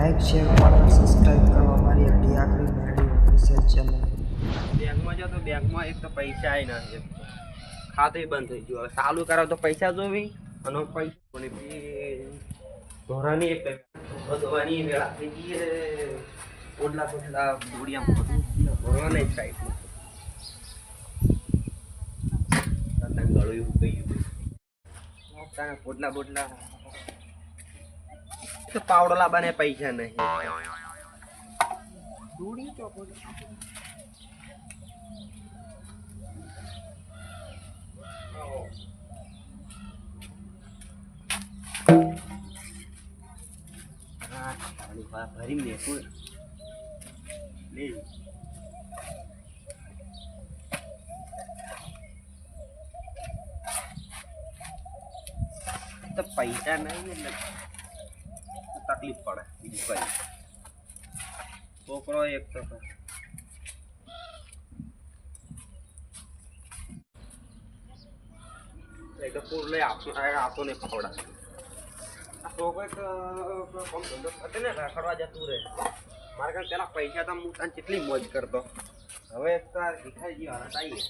Like share અને subscribe કરવા મારી અડી આખરી મેરડી ઓફિશિયલ ચેનલ. બેંકમાં જાઓ તો બેંકમાં એક તો પૈસા આવી ના ખાતું બંધ થઈ ગયું. હવે ચાલુ કરાવ તો પૈસા જોવી અને પૈસા ધોરાની એક ધોવાની વેળા થઈ ગઈ. ઓટલા પોટલા દોડિયા ભરવાના જ સાઈડ ગળું એવું કહી ગયું પોટલા બોટલા તો પાવડો લાવવાને પૈસા નહીં. દોડી ચોપો ભરી લે તો પૈસા નહીં એટલે તકલીફ પડે. બીજું કઈ છોકરો એક તો એક પૂર લઈ આપતો ને ખવડા છોકરો કામ ધંધો કરે ને રખડવા જતું રહે. મારે કારણે પેલા પૈસા તો હું તને કેટલી મોજ કરતો. હવે તો ભીખાઈ ગઈ હાલત આવી.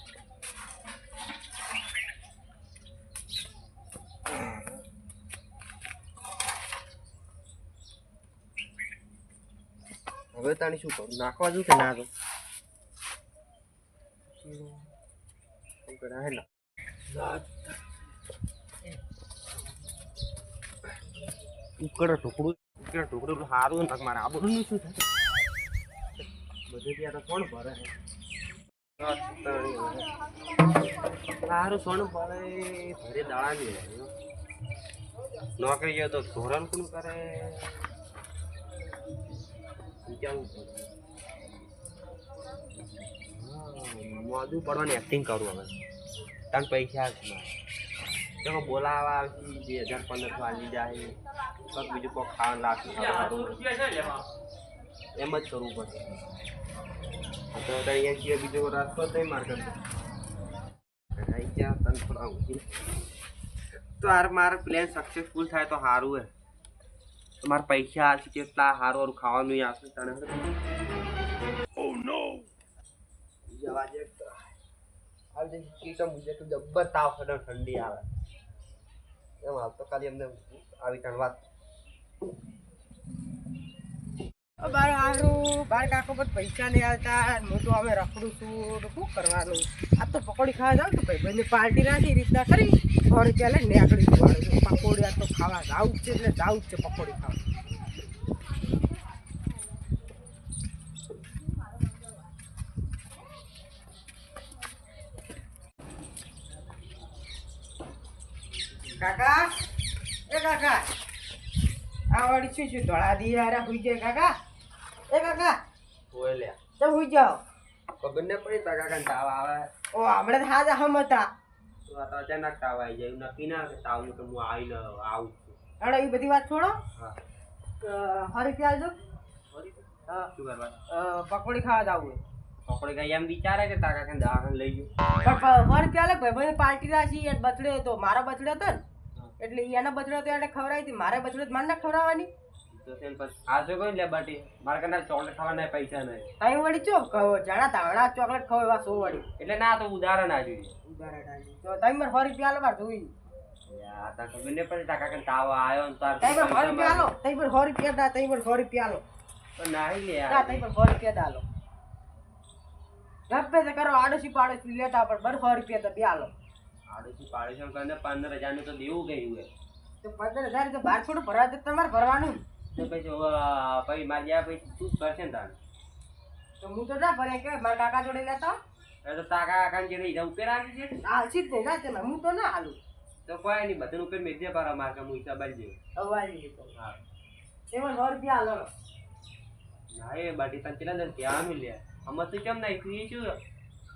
હવે તાણી શું કરું? નાખવા જવું કે ના તો ઉકળે ઢોકળું સારું ને મારે આ બધું શું થાય? બધે ત્યાં તો કોણ ભરે સારું સોનું ભરે ભરે દાડા ની નોકરી જાય તો ધોરણ કોણ કરે? મોદું પડવાની એક્ટિંગ કરું હવે. તને પૈસા તો બોલાવા આવશે 2000-1500 આવી જાય. પગ બીજું કોઈ ખાવાનું લાગશે એમ જ કરવું પડશે. તો અહીંયા બીજો રસ્તો નહીં મારે તને થોડા તો મારે પ્લાન સક્સેસફુલ થાય તો સારું હે. તમારે પૈસા આવશે કેટલા સારું ખાવાનું આવશે તને જવા દે. આવજે મુજે તો જબ્બર તાવ ખડો ઠંડી આવે એમ. હાલ તો ખાલી એમને આવી કાન વાત બાર સારું બાર કાકો પર પૈસા નહીં આવતા. હું તો અમે રખડું છું તો શું કરવાનું? આ તો પકોડી ખાવા જાઉં તો ભાઈ બંને પાર્ટી રાખી રીતના કરી 100 રૂપિયા લઈને નીકળી જવાનું. પકોડી આ તો ખાવા જાવું જ છે એટલે જાવું જ છે પકોડી ખાવા. કાકા એ કાકા આ વાળી શું શું ધોળા દિયારા હુઈ જાય કાકા? એ કાકા ઓય લે તો હુઈ જાઓ. ખબર ને પડી તા કાકા તાવ આવે. ઓ હમણાં હાજા હમ હતા તો આ તો અચાનક તાવ આવી જાય. નક્કી ના કે તાવ નું તો હું આવીને આવું છું. અરે એ બધી વાત છોડો. હા 100 રૂપિયા આલજો. હા શું કરવા? પકોડી ખાવા જાવું. પકોડી ખાઈ એમ વિચારે કે તા કાકા દવાખાને લઈ ગયો પણ 100 રૂપિયા લે ભાઈ ભાઈ પાર્ટી રાખી. એ બર્થડે હતો મારો બર્થડે હતો ને એટલે એનો બચડો તો એને ખવડાવી હતી. મારે બચડો મારે ના ખવડાવવાની તો સેન પછી આ જો કોઈ લે બાટી મારે કના ચોકલેટ ખાવાના પૈસા નહીં. તાઈ વળી ચો જણા તાવડા ચોકલેટ ખાવ એવા 100 વળી એટલે ના તો ઉદાહરણ આજી તો તાઈ મારે 100 રૂપિયા આલવા જોઈ. યાર તા ખબર ને પણ તા કાકા તાવ આયો ને તાર તાઈ પર 100 રૂપિયા આલો. તાઈ પર 100 રૂપિયા દા. તાઈ પર 100 રૂપિયા આલો તો નહીં લે યાર. તાઈ પર 100 રૂપિયા દાલો ગપ્પે તો કરો. આડોશી પાડોશી લેતા પણ 100 રૂપિયા તો બે આલો. આડોશી પાડોશી કરીને 15,000 નું તો દેવું ગયું હે તો 15,000 તો બાર થોડું ભરા દે. તમારે ભરવાનું તો પછી પછી મારી જ્યાં પછી તું કરશે ને તારે તો હું તો ના ભરે કે મારા કાકા જોડે લેતા. તો તાકા કાકા જે રહી ઉપર આવી છે હાલશી જ નહીં ના તેમાં હું તો ના હાલું તો કોઈ નહીં. બધું ઉપર મેં જે ભરા મારે હું હિસાબ આવી જાય અવાજી તો હા એમાં 100 રૂપિયા હાલો ના એ બાટી તને કેટલા દે ત્યાં મિલ્યા આમાં તું કેમ નહીં ફ્રી છું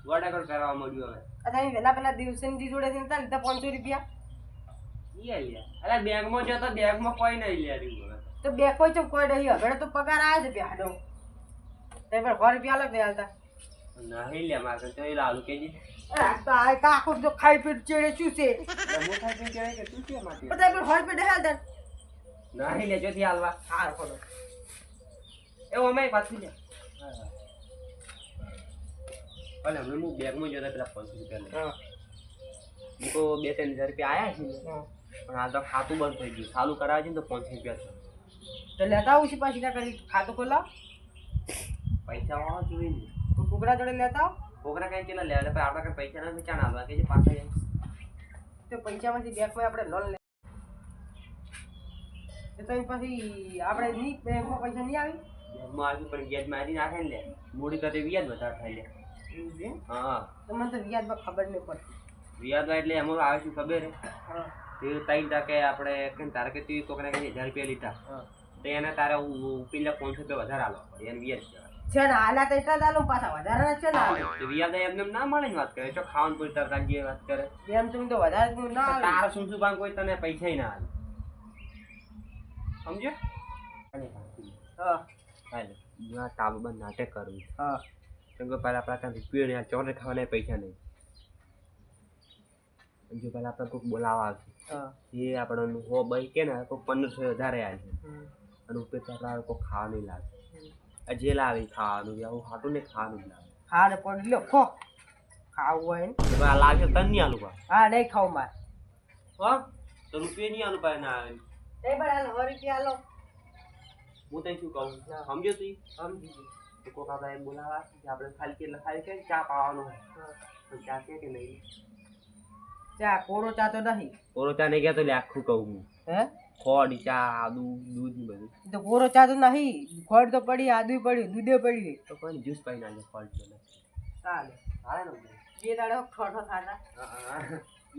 વડાગઢ કરવા મળ્યું હવે. અચ્છા પેલા દિવસનજી જોડે લીધા 500 રૂપિયા અરે બેંકમાં જતો બેંકમાં કોઈ નહીં લે તો બેંક કોઈ કોઈ નહીં. હવે તો પગાર આવે છે પ્યાનો તે પર 100 રૂપિયા લગ દે હાલતા નહીં લે મારે તો એ લાલુ કેજી તો આ કાકો જો ખાઈ પીટ ચેડે શું છે હું ખાઈ પીટ ચેડે કે તું છે માટી તો પર 100 રૂપિયા હાલ દે નહીં લે જોથી હાલવા હાર ખોલો એવું અમે પાછું લે ભલે હમણાં હું બેગમાં જતા પેલા 500 રૂપિયા લઈ તો 2-3 હજાર રૂપિયા આયા છે પણ આ તો ખાતું બંધ થઈ ગયું ચાલુ કરાવે છે ને તો 500 રૂપિયા છે તો લેતા આવું છે પાછી ના કરી ખાતું ખોલાવ પૈસા વાળો જોઈ ને તું કોકરા જોડે લેતા આવ કોકરા કઈ કેટલા લે એટલે આપણે કઈ પૈસા ના ચાણ આલવા કે જે પાછા જાય તો પૈસામાંથી બેંકમાં આપણે લોન લે તો પછી આપણે ની બેંકમાં પૈસા નહીં આવી બેંકમાં આવી પણ વ્યાજ મારી નાખે ને લે મૂડી કરતે વ્યાજ વધારે થાય લે હા તો મને તો વ્યાજમાં ખબર નહીં પડતી વ્યાજમાં એટલે એમાં આવે શું ખબર હે તે 3% આપણે કેમ તારે કે તું કોકરા કે 1000 રૂપિયા લીધા તો એને તારે પેલા 500 રૂપિયા વધારે આલો પડે એને વ્યાજ છે ને હાલા તો એટલા દાલો પાછા વધારે છે ને વ્યાજ એમને ના મળે વાત કરે તો ખાવાનું કોઈ તરત જે વાત કરે એમ તમે તો વધારે ના તારા શું બાંગ કોઈ તને પૈસા ના આલે સમજ્યો હા હાલે ના તાબ બંધ નાટક કરવું હા કેમ કે પહેલા આપણા ત્યાં રૂપિયો ને ચોરે ખાવાના પૈસા નહીં જો પહેલા આપણે કોઈક બોલાવા આવશે એ આપણને હો ભાઈ કે ને કોઈ 1500 વધારે આવે છે અને ઉપર આપણે કોઈ ખાવા નહીં લાગે જે લાવે ખાવાનું આવું હાટું ને ખાવાનું જ લાવે હા ને પણ લ્યો ખો ખાવું હોય ને આ લાગે તને નહીં આલું હા નહીં ખાવ માર હા તો રૂપિયા નહીં આલું પાય ના આવે એ પણ હાલ 100 રૂપિયા આલો હું તને શું કહું સમજો તું સમજી તો કોક આપણે બોલાવા આપણે ખાલી કે ચા પાવાનો તો ચા છે કે નહીં ચા કોરો ચા તો નહીં કોરો ચા નહીં કહેતો લે આખું કહું હું હે ખોડ ચા આદુ દૂધ ને બધું તો કોરો ચા તો નહીં ખોડ તો પડી આદુ પડ્યું દૂધે પડી તો કોઈ જ્યુસ પાઈ નાખે ખોડ તો ચાલે હાલે ને બે દાડો ઠોઠો થાતા હા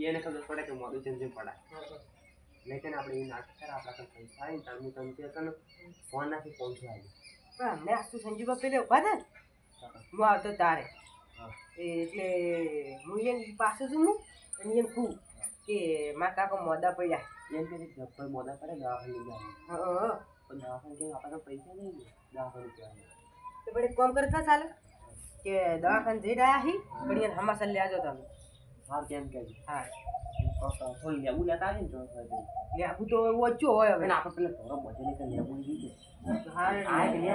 એને ખબર પડે કે મોડું ચેન્જ પડાય લેકિન આપણે એ નાટક કરે આપણા કંઈ પૈસા આવી તમે તમે તને ફોન નાખી પહોંચી આવી પણ મેં આજ તું સંજીવ પેલે ઉભા ને હું આવતો તારે એટલે હું એને પાસે છું હું અને એને કહું કે મારા કાકા મોડા પડ્યા એમ કે કોઈ મોડા પડે દવાખાને લઈ જાય હા પણ દવાખાને કઈ આપણે પૈસા નહીં દવાખાને રૂપિયા તો પછી કોમ કરતા ચાલે કે દવાખાને જઈ રહ્યા હી પણ એને હમાસર લઈ આવજો તમે હા કેમ કે હા થોડી લેબુ લેતા આવે ને તો લેબુ તો ઓછો હોય હવે આપણે પેલા થોડો બચે કે લેબુ લીધું હા આ કે લે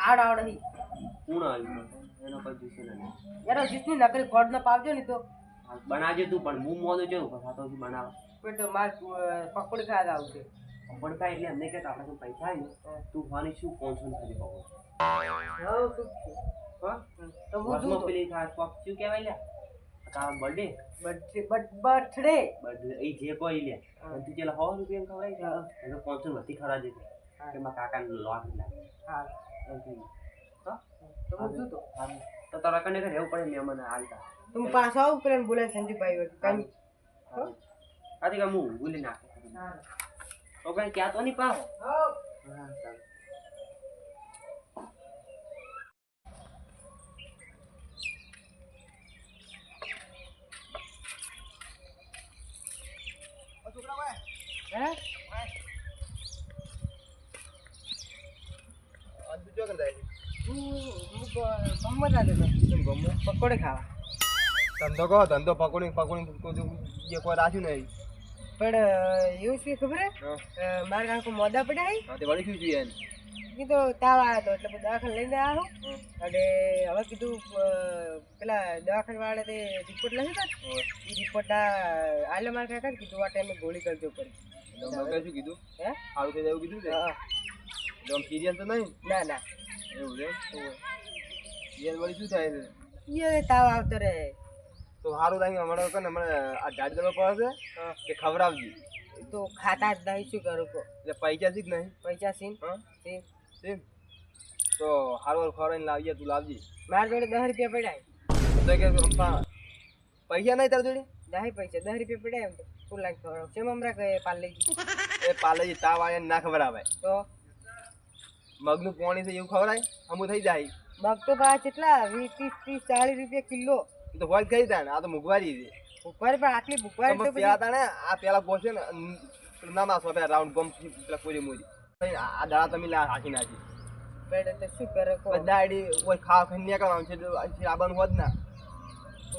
આડ આવડ હી કોણ આવ્યું એનો કોઈ જુસે નહીં યાર જીસની નકરી કોડ ન પાવજો ને તો બનાવજો તું પણ હું મોદો જો ખાતો છું બનાવ પણ તો માર પકોડી ખાવા આવશે પકોડી ખાય એટલે અમને કે આપણે પૈસા આવે ને તું ખાની શું કોન્સન કરી પકો હા તો હું જો પેલી ખાસ પક શું કહેવાય લે કા બર્થડે એ જે કોઈ લે તું ચલા 100 રૂપિયા ખવડાય એટલે 500 વધી ખરા દે કે મારા કાકાને લોટ લાગે હા તો હું તો તો તારા કને રહેવું પડે ને મને હાલતા તું પાછો આવ પ્રેમ બોલે સંજીભાઈ કઈ આથી કે હું ભૂલી નાખે હા તો કઈ ક્યાં તો નહીં પાવ હા પકોડે ખાવા ધંધો કહો ધંધો પકોડી પકોડી કોઈ રાખ્યું નહીં પણ એવું શું ખબર હે મારા કાકો મોડા પડ્યા વળી શું જોઈએ કીધું તાવ આવ્યો હતો એટલે દવાખાને લઈને આવ્યો અને હવે કીધું પેલા દવાખાને વાળા તે રિપોર્ટ લખી હતા એ રિપોર્ટ આલે મારા કાકા કીધું આ ટાઈમે ગોળી કરજો પડી શું કીધું હે સારું થઈ એવું કીધું હા એકદમ સિરિયસ તો નહીં ના ના એવું છે સિરિયસ વળી શું થાય છે એ તાવ આવતો રહે તો સારું થાય અમારે કે ને આ ઝાડ દવા પડે છે કે ખવડાવજી તો ખાતા જ નહીં શું કરું કો એટલે પૈસા જ નહીં પૈસા સીન હા સીન તો સારું ખવડાવીને લાવીએ તું લાવજી મારા જોડે 10 રૂપિયા પડ્યા તો કે પૈસા નહીં તારા જોડે નહીં પૈસા 10 રૂપિયા પડ્યા એમ તો ફૂલ લાખ ખવડાવ છે મમરા કે પાર્લેજી એ પાર્લેજી તાવ આવે ના ખવડાવે તો મગનું પાણી છે એવું ખવડાય અમુ થઈ જાય મગ તો ભાવ કેટલા 20 30 40 રૂપિયા કિલો તો હોય કઈ થાય આ તો મુગવારી છે ઉપર પણ આટલી મુગવારી તો પેલા તાણે આ પેલા પોસે ને ના ના સો રાઉન્ડ ગમ પેલા પૂરી મૂરી આ દાડા તમે લા રાખી નાખી બેડે તો શું કરે કો દાડી કોઈ ખાવ ખાઈને કરવાનું છે આબાનું હોત ના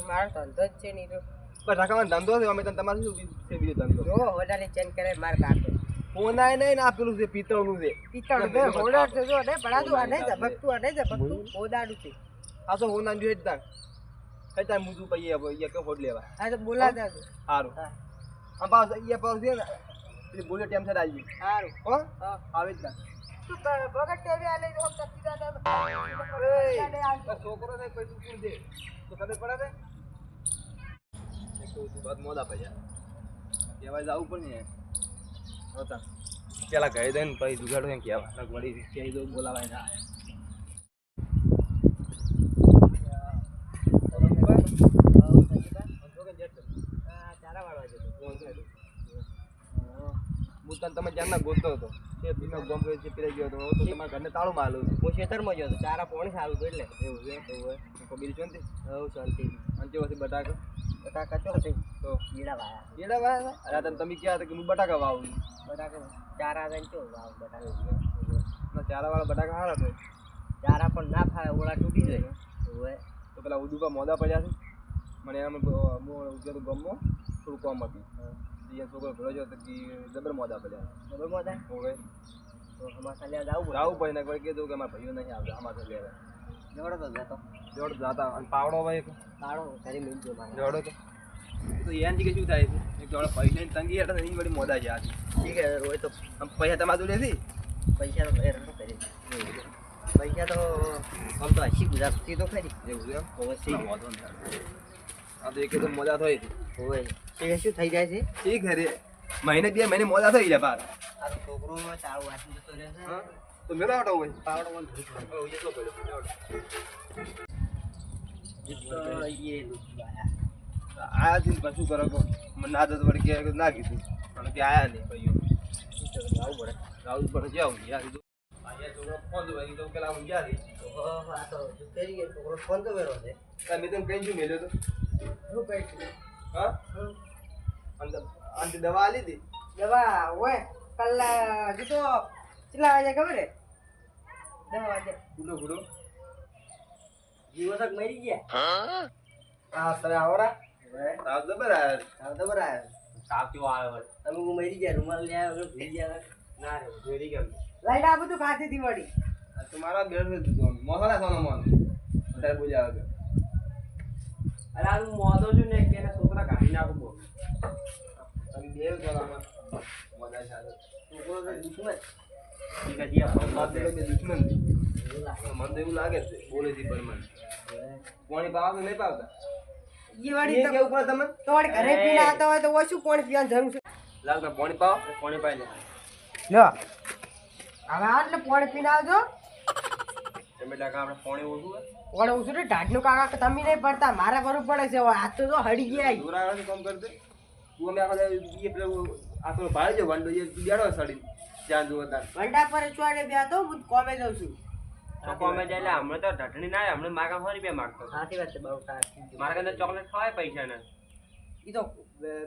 મારો ધંધો જ છે નહીં તો પણ રાખવાનો ધંધો છે અમે તમારે શું છે બીજો ધંધો જો વધારે ચેન્જ કરે માર કાકો પોનાય નહીં ને આ પેલું છે પિત્તળનું છે પિત્તળ બે હોડા છે જો ને બળાતું આ નહીં ઝબકતું હોદાડું છે આ તો હોના જો જ તાર કઈ તાર મુજુ પઈએ હવે એ કે હોડ લેવા આ તો બોલા દે સારું આ પાસ એ પાસ છે ને એ બોલે ટાઈમ છે આવી સારું હો આવે જ ના તું બગટ ટેવી આલે જો તપી દાદા છોકરો ને કોઈ તું દે તો ખબર પડે ને તો તું બાદ મોડા પડ્યા કહેવાય જાવું પણ ને હોતા પેલા કહી દે ને પછી જુગાડો એમ કહેવા વળી કહી દો બોલાવાય ના હું તને તમે જાણના ગોતતો હતો તે પીનો ગોમ છે પીરાઈ ગયો હતો તો તમારા ઘરને તાળું મારું હું ખેતરમાં ગયો હતો ચારા પોણી સારું તો એટલે એવું છે એવું હોય બીજું શાંતિ હવ શાંતિ અંચે પછી બટાકા બટાકા ચો છે તો ગીડા વાયા કેડા વાયા અરે તને તમે ક્યાં હતા કે હું બટાકા વાવું બટાકા ચારા દઈને ચો વાવ બટાકા ના ચારાવાળા બટાકા સારા તો ચારા પણ ના ફાવે ઓળા તૂટી જાય હોય તો પેલા ઉદુપા મોદા પડ્યા છે મને એનામાં હું ઉજ્જર ગમો થોડું કોમ હતું એ છોકરો ભેળો જો તો કે જબર મોદા પડ્યા બરોબર મોદા હવે તો અમારા સાલ્યા જાવું જાવું પડે ને કોઈ કીધું કે અમારા ભાઈઓ નહીં આવતા આમાં લેવા જોડો તો જતો જોડ જાતા અને પાવડો ભાઈ એક તાળો તારી મિલ જો મારે જોડો તો એનથી કે શું થાય છે એક જોડે પૈસાની તંગી હેઠળ એની બધી મોદા છે આજ ઠીક હે રોય તો પૈસા તમારા જોડે છે પૈસા તો ભાઈ રખો કરી પૈસા તો આમ તો હસી ગુજરાતી તો ખરી એવું છે ઓવરસી આ તો એક તો મોદા થઈ હોય એ શું થઈ જાય છે ઠીક હે રે મહિને 2 મહિને મોદા થઈ જાય બાર આ તો છોકરો ચાળું વાંચી જતો રહે છે હા તો મેળો આટો હોય પાવડો બંધ થઈ ગયો એ તો પડ્યો એ લુચવાયા આયા થી કશું કરો તો મને ના તો વળી કે ના કીધું અને કે આયા નહીં ભાઈઓ જાવું પડે રાઉલ પર જાવ યાર કીધું આયા છોકરો ફોન તો ભાઈ તો પેલા હું ગયા આ તો કરી ગયો છોકરો ફોન તો કર્યો છે તમે તેમ કઈ શું મેલ્યો તો શું કહી હા અંત દવા આલી હતી દવા હોય કલાક હજુ તો કેટલા વાગે ખબર હે 10 વાગે ગુડો ગુડો જીવો તક મરી ગયા હા તમે આવરા તાવ જબર આયા તાવ તો બરાબર તાવ કેવો આવ્યો તમે હું મરી ગયા રૂમાલ લે આવ્યો ભૂલી ગયા ના રે જોરી કેમ લાઈટ આ બધું ખાતી હતી વળી તમારા બેર મોસાલા સોનો મોન અત્યારે પૂજા આવે અરે આ મોદો છું ને કે છોકરા કાઢી નાખું બહુ તમે દેવ સોનામાં મોદા સાથે છોકરો તો દુશ્મન દુશ્મન મને તો એવું લાગે છે બોલે છે પરમાન પાણી પાવા તો નહીં પાવતા ઈ વાળી કેવું પડે તમે તો વળી ઘરે પીને આવતા હોય તો ઓછું પાણી પીવાની જરૂર છે લાગ ના પાણી પાવ પાણી પાઈ લે લ્યો હવે આટલે પાણી પીને આવજો તમે ટાકા આપણે પાણી ઓછું હોય ઓળે ઉસું ને ઢાઢનું કાકા તમે નહીં પડતા મારા બરોબર પડે છે હવે આજ તો હડી ગયા દૂર આવે કામ કરતે તું અમે આખો એ પેલું આ તો ભાઈ જો વંડો એ બેડો સડી ત્યાં જુઓ તાર વંડા પર ચોડે બે તો હું કોમે જાઉં છું તો કોમે જાય એટલે હમણાં તો ઢટણી ના હમણાં માગા 100 રૂપિયા માંગતો સાચી વાત છે બહુ સાચી મારા કને ચોકલેટ ખવાય પૈસા ને ઈ તો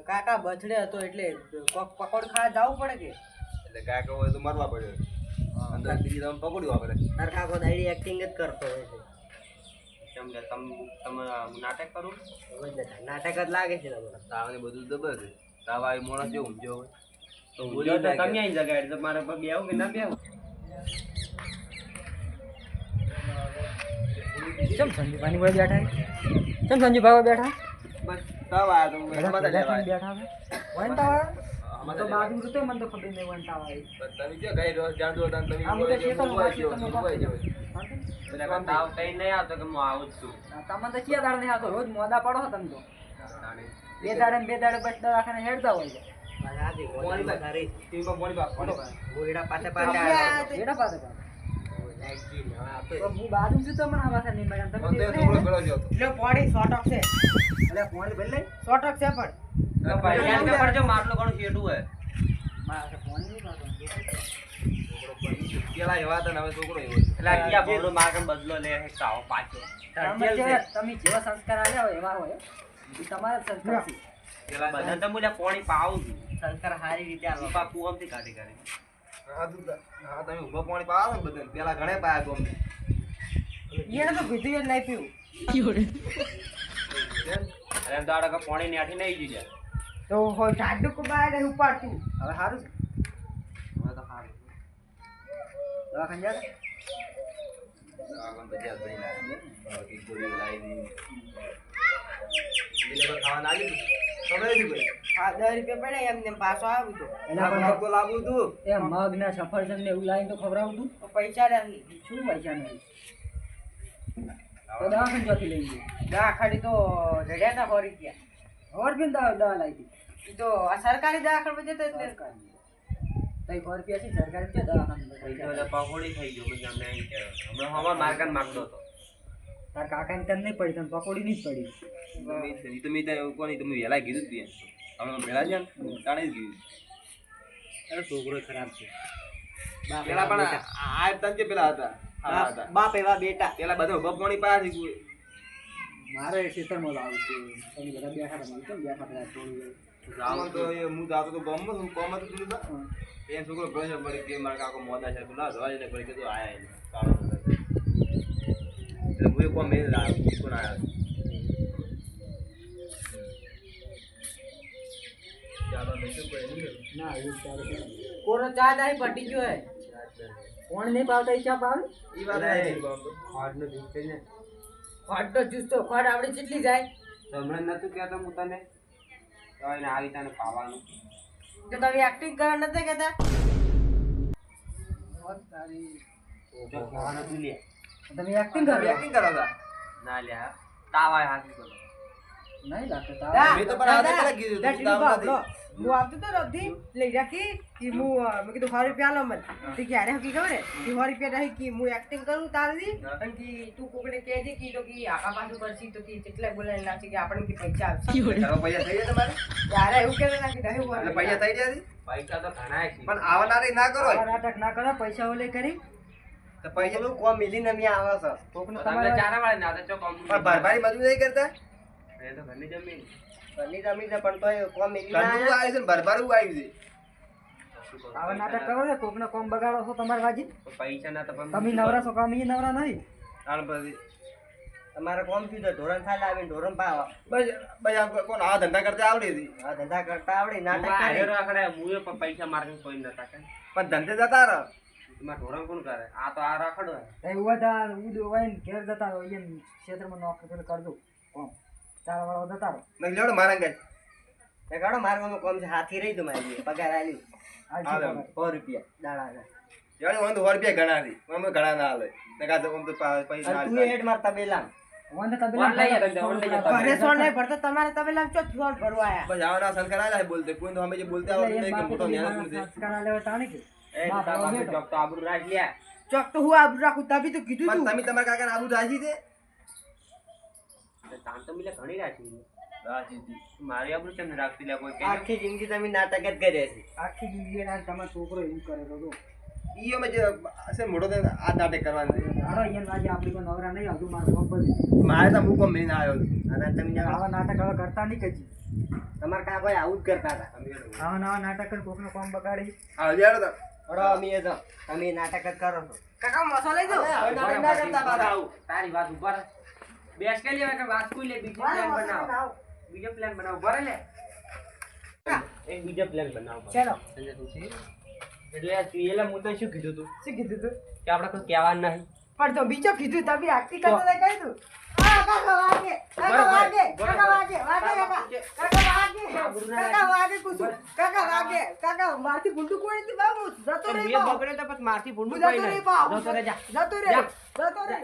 કાકા બર્થડે હતો એટલે કોક પકોડ ખાવા જવું પડે કે એટલે કાકા હોય તો મરવા પડ્યો અંદર બીજી તમે પકડ્યું આપણે તાર કાકો દાડી એક્ટિંગ જ કરતો હોય છે કેમ કે તમે નાટક કરું હવે જ નથી. નાટક જ લાગે છે તમને તાવને બધું જબર છે તાવ આવી મોણસ જો ઊંઝો હોય તો બોલ્યો તો તમે અહીં જગાડી તો મારે પગ બેહું કે ના બેહું ચમ સંજીભાઈ પર બેઠા ચમ સંજીભાઈ બેઠા બસ તાવ આયા તો મજા લેવા બેઠા વંતા તો બાજુ તો મને તો ખબર નહીં વંતા તમે ક્યાં ગઈ રોજ જાણતો હતા તમે આ મુકે છે તો બધા તાવ કઈ નહીં આવતો કે હું આવું જ છું તમે તો ક્યાં દાડે નહીં આવતો રોજ મોદા પડો તમે તો બે દાડે ને બે દાડે બસ દવાખાને હેડતા હોય છે પાણી પા ટીમ પાણી પા ગોયડા પાસે પાસે ગોયડા પાસે તો હું બાજુ છું તો મને આ પાસે નહીં મળ્યા મને તો થોડો ગળો જો એટલે પાણી શોર્ટ છે અરે પાણી ભલે શોર્ટ છે પણ પૈસા કે પડજો માટલું ઘણું શેડું હોય મારે ફોન નહીં કરતો પેલા એવા હતા ને હવે છોકરો એવો એટલે આ ક્યાં ભોળો માર્ગમ બદલો લે કાવો પાછો તમે જેવા સંસ્કાર આલ્યા હોય એવા હોય એ તમારા જ સંસ્કાર છે પેલા બધા તો મુલે પાણી પાવું છું સંસ્કાર સારી રીતે આલો પપ્પા કુવામથી કાઢી કાઢી હા તમે ઉભો પાણી પાવો ને બધા પેલા ઘણે પાયા ગોમ એને તો કીધું જ નહીં પીવું અરે એમ તો આડા પાણી નેઠી નહીં ગયું તો હો ટાડું કુબાય ને ઉપાડતું હવે સારું છે દવાખાને જા આગળ બજાર જઈને બાકી ગોળી લાવી દીધી ખાવા આવી ખબર હતી ભાઈ હા 10 રૂપિયા પડ્યા એમને પાછો આવ્યું તો એના પણ તો લાવું તું એ મગ ને સફરજન ને એવું લાવીને તો ખવડાવું તું પૈસા નથી શું પૈસા નહીં તો દવાખાને ચોથી લઈ ગઈ દવાખાને તો જડ્યા હતા 100 રૂપિયા ઓર બી દવા લાવી હતી ઈ તો આ સરકારી દવાખાને જતો એટલે તઈ 100 રૂપિયા છે સરકારી છે દવાખાને એટલે પકોડી થઈ ગયો પછી અમને એમ કે હમણાં હવા માર્કેટ માંગતો હતો તાર કાકાને તને નહીં પડી તને પકોડી નહીં જ પડી તમે કોની તમે વહેલા કીધું તું અમે ભેળા છે ને તાણે જ કીધું અરે છોકરો ખરાબ છે પેલા પણ આ તન કે પેલા હતા હા હતા બાપ એવા બેટા પેલા બધા બપોણી પાસી મારે ખેતરમાં લાવું છે તમે બધા બેઠા હતા મને કેમ બેઠા હતા થોડું જાવ તો એ હું જાતો તો ગામમાં હું કોમ હતો તું એ છોકરો પ્રેશર પડી કે મારા કાકો મોદા છે તું ના જવા દે પડી કે તું આયા એને કાળો એટલે હું કોમ મેલ લાવ કોણ આયા ચાલો બેઠું કોઈ નહીં ના એવું ચાલે છે કોરો ચા દાઈ પટી ગયો હે કોણ નહીં પાવતા ઈ ચા પાવે ઈ વાત છે ખોટનું દૂધ છે ને ખોટ તો જ્યુસ તો ખોટ આપણે કેટલી જાય તો હમણાં નતું કહેતો હું તને તો એને આવી તને પાવાનું તો તમે એક્ટિંગ કરવા નતા કહેતા તો ખાવાનું તું લે તમે એક્ટિંગ કરો એક્ટિંગ કરો તા ના લ્યા તાવ આવે હાથ કરો નહીં લાગતો દા, તાવ મેં તો પણ આજે પેલા કીધું દા, તું તાવ નથી. હું આવતો તો રબથી લઈ રાખી કે હું મેં કીધું 100 રૂપિયા લો મને તે કે અરે હકી ખબર હે કે 100 રૂપિયા નહીં કે હું એક્ટિંગ કરું તારથી અને કે તું કોકને કહેજે કે તો કે આખા પાછું કરશી તો કે કેટલા બોલાય નાખી કે આપણને કે પૈસા આપશે તારો પૈસા થઈ ગયા તમારે ત્યારે એવું કહેતા હતા કે નહીં એટલે પૈસા થઈ ગયા છે? પૈસા તો ઘણા છે પણ આવનારી ના કરો આવા નાટક ના કરો પૈસા ઓલે કરી તો પૈસા નું કોમ મિલીને અમે આવે છે કોકને તમને તમારે ચારા વાળે ના તો ચો કોમ પણ ભરભારી મજૂરી નહીં કરતા એ તો ઘરની જમીન ઘરની જમીન છે પણ તોય કોમ મિલી ઘરનું આવ્યું છે ને ભરભારું આવ્યું છે આવા નાટક કરો ને કોકને કોમ બગાડો છો તમારે વાજી તો પૈસા ના તો પણ તમે નવરા છો કામ ઈ નવરા નહીં હાલ પછી તમારે કોમ થયું તો ધોરણ થાય આવીને ધોરણ પાવા બસ બસ આ કોણ આ ધંધા કરતા આવડે છે આ ધંધા કરતા આવડે નાટક હું કરે આયરો આખડે મુએ પણ પૈસા માર્કે કોઈ નતા કે પણ ધંધે જતા રહો તમાર ઢોરણ કોણ કરે આ તો આ રાખડો હે એવું હોય તો ઉદ હોય ને ઘેર જતા રહો એને ક્ષેત્રમાં નોકરી પેલું કરજો કોમ ચાર વાળો જતા રહો નહીં લેવડો મારા ઘર એ કાઢો મારવાનું કોમ છે હાથી રહી તું મારી પગાર આલ્યું હાલ હાલે. શું 100 રૂપિયા દાડાના જાણે હું તો 100 રૂપિયા ઘણા હતી અમે ઘણા ના હાલે ને કાં તો આમ તો પૈસા અને તું એ હેડ મારતા બેલામ વાંધો તબેલા ઓનલાઈન જ ધંધો, ઓનલાઈન જ ધંધો. ઘરે સોન નહીં ભરતો તમારે તબેલામ ચો સોન ભરવા આયા બસ આવડા સંસ્કાર આયા બોલતે કોઈ તો અમે જે બોલતે આવડતું નહીં કે મોટો મહેનત છે એ તાર પાસે જોબ તો આબરૂ રાખ લ્યા ચોક તો હું આબરૂ રાખું તબી તો કીધું પણ તું તમે તમારા કાકાને આબુ રાજી છે એટલે તાન તો મિલે ઘણી રાખી રાજી મારી આબરૂ કેમ નહીં રાખતી લ્યા કોઈ કે આખી જિંદગી તમે નાટક જ કર્યા છે આખી જિંદગી ના તમારો છોકરો એવું કરે તો જો ઈ અમે જે છે મોટો તો આ નાટક કરવાનું છે હારો અહીંયા વાજી આપણી કોઈ નવરા નહીં આવતું મારું કોમ બધું મારે તો મૂકો મેળીને આવ્યો છું અને તમે આવા નાટક હવે કરતા નહીં કજી તમારા કાકોએ આવું જ કરતા હતા આવા નવા નાટક કરી કોકનો કોમ બગાડી હા જાડો તો બરો અમે એ તો તમે નાટક જ કરો છો કાકા મસો લઈ દો નાટક ના કરતા પાછા આવું તારી વાત ઉપર બેસ કે લેવા કે વાત કોઈ લે બીજો પ્લાન બનાવો બીજો પ્લાન બનાવો બરે લે એક બીજો પ્લાન બનાવો ચાલો એટલે યાર તું એલા હું તો શું કીધું તું શું કીધું તું કે આપણે કોઈ કહેવાનું નહીં પણ તો બીજો કીધું તમે આખી કરતા હતા કહી દઉં કાકા વાગે કાકા વાગે કાકા વાગે કાકા વાગે કુસુ કાકા વાગે કાકા મારથી ગુંડુ કોઈ નથી બાબુ જતો રે મેં બગડે તો પછી મારથી ભૂંડું જતો કોઈ રે નહીં બાબુ જતો રે જા જતો રે જા. જતો રે